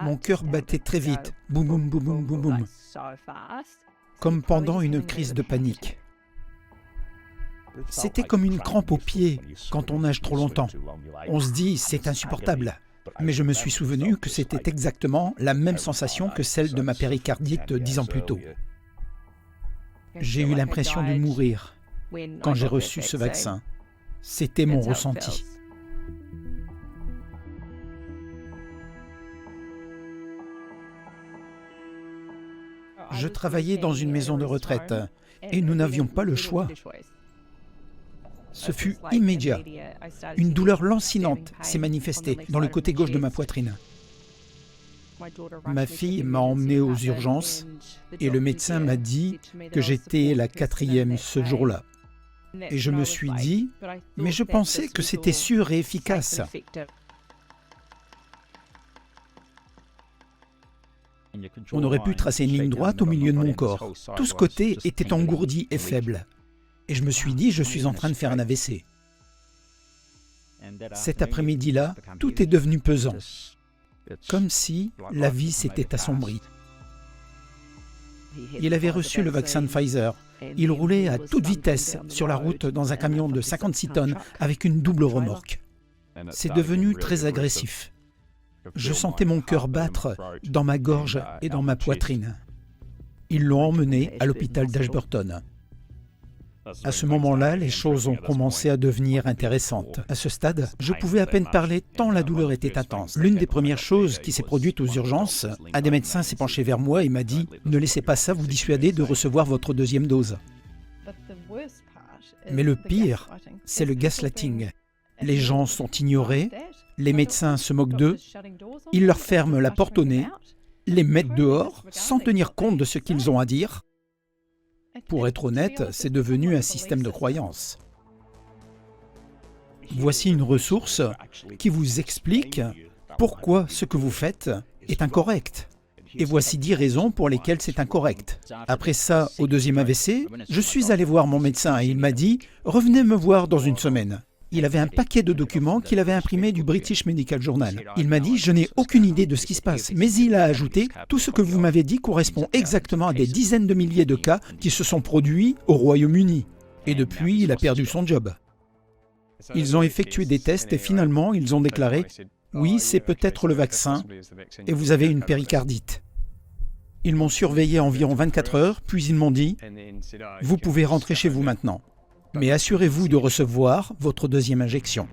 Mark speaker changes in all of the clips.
Speaker 1: Mon cœur battait très vite, boum boum boum boum boum boum, comme pendant une crise de panique. C'était comme une crampe au pied quand on nage trop longtemps. On se dit, c'est insupportable. Mais je me suis souvenu que c'était exactement la même sensation que celle de ma péricardite 10 ans plus tôt. J'ai eu l'impression de mourir quand j'ai reçu ce vaccin. C'était mon ressenti. Je travaillais dans une maison de retraite et nous n'avions pas le choix. Ce fut immédiat. Une douleur lancinante s'est manifestée dans le côté gauche de ma poitrine. Ma fille m'a emmené aux urgences et le médecin m'a dit que j'étais la 4e ce jour-là. Et je me suis dit, mais je pensais que c'était sûr et efficace. On aurait pu tracer une ligne droite au milieu de mon corps. Tout ce côté était engourdi et faible. Et je me suis dit, je suis en train de faire un AVC. Cet après-midi-là, tout est devenu pesant. Comme si la vie s'était assombrie. Il avait reçu le vaccin de Pfizer. Il roulait à toute vitesse sur la route dans un camion de 56 tonnes avec une double remorque. C'est devenu très agressif. Je sentais mon cœur battre dans ma gorge et dans ma poitrine. Ils l'ont emmené à l'hôpital d'Ashburton. À ce moment-là, les choses ont commencé à devenir intéressantes. À ce stade, je pouvais à peine parler tant la douleur était intense. L'une des premières choses qui s'est produite aux urgences, un des médecins s'est penché vers moi et m'a dit « Ne laissez pas ça vous dissuader de recevoir votre 2e dose. » Mais le pire, c'est le gaslighting. Les gens sont ignorés, les médecins se moquent d'eux, ils leur ferment la porte au nez, les mettent dehors sans tenir compte de ce qu'ils ont à dire. Pour être honnête, c'est devenu un système de croyance. Voici une ressource qui vous explique pourquoi ce que vous faites est incorrect. Et voici 10 raisons pour lesquelles c'est incorrect. Après ça, au 2e AVC, je suis allé voir mon médecin et il m'a dit « Revenez me voir dans une semaine ». Il avait un paquet de documents qu'il avait imprimés du British Medical Journal. Il m'a dit « Je n'ai aucune idée de ce qui se passe ». Mais il a ajouté « Tout ce que vous m'avez dit correspond exactement à des dizaines de milliers de cas qui se sont produits au Royaume-Uni. » Et depuis, il a perdu son job. Ils ont effectué des tests et finalement, ils ont déclaré « Oui, c'est peut-être le vaccin et vous avez une péricardite. » Ils m'ont surveillé environ 24 heures, puis ils m'ont dit « Vous pouvez rentrer chez vous maintenant. Mais assurez-vous de recevoir votre 2e injection. »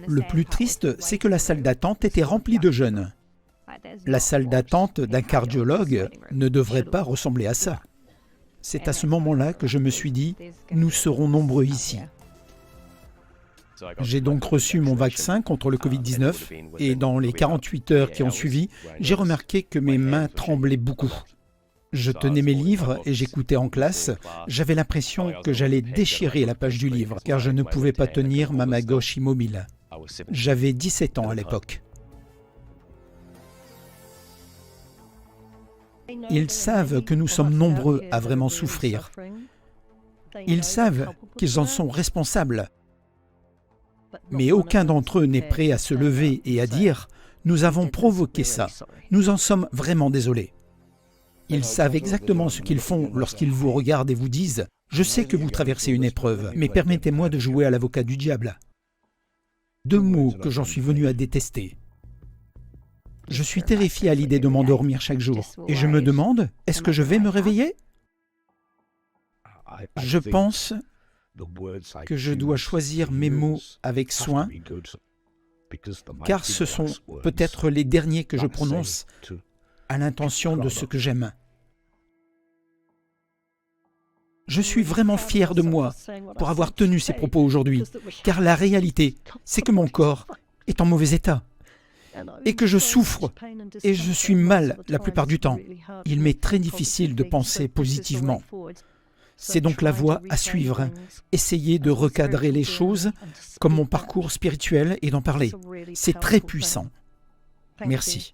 Speaker 1: Le plus triste, c'est que la salle d'attente était remplie de jeunes. La salle d'attente d'un cardiologue ne devrait pas ressembler à ça. C'est à ce moment-là que je me suis dit, nous serons nombreux ici. J'ai donc reçu mon vaccin contre le Covid-19 et dans les 48 heures qui ont suivi, j'ai remarqué que mes mains tremblaient beaucoup. Je tenais mes livres et j'écoutais en classe. J'avais l'impression que j'allais déchirer la page du livre, car je ne pouvais pas tenir ma main gauche immobile. J'avais 17 ans à l'époque. Ils savent que nous sommes nombreux à vraiment souffrir. Ils savent qu'ils en sont responsables. Mais aucun d'entre eux n'est prêt à se lever et à dire « Nous avons provoqué ça. Nous en sommes vraiment désolés. » Ils savent exactement ce qu'ils font lorsqu'ils vous regardent et vous disent « Je sais que vous traversez une épreuve, mais permettez-moi de jouer à l'avocat du diable. » 2 mots que j'en suis venu à détester. Je suis terrifié à l'idée de m'endormir chaque jour. Et je me demande, est-ce que je vais me réveiller? Je pense que je dois choisir mes mots avec soin, car ce sont peut-être les derniers que je prononce à l'intention de ceux que j'aime. Je suis vraiment fier de moi pour avoir tenu ces propos aujourd'hui, car la réalité, c'est que mon corps est en mauvais état, et que je souffre, et je suis mal la plupart du temps. Il m'est très difficile de penser positivement. C'est donc la voie à suivre. Essayer de recadrer les choses comme mon parcours spirituel et d'en parler. C'est très puissant. Merci.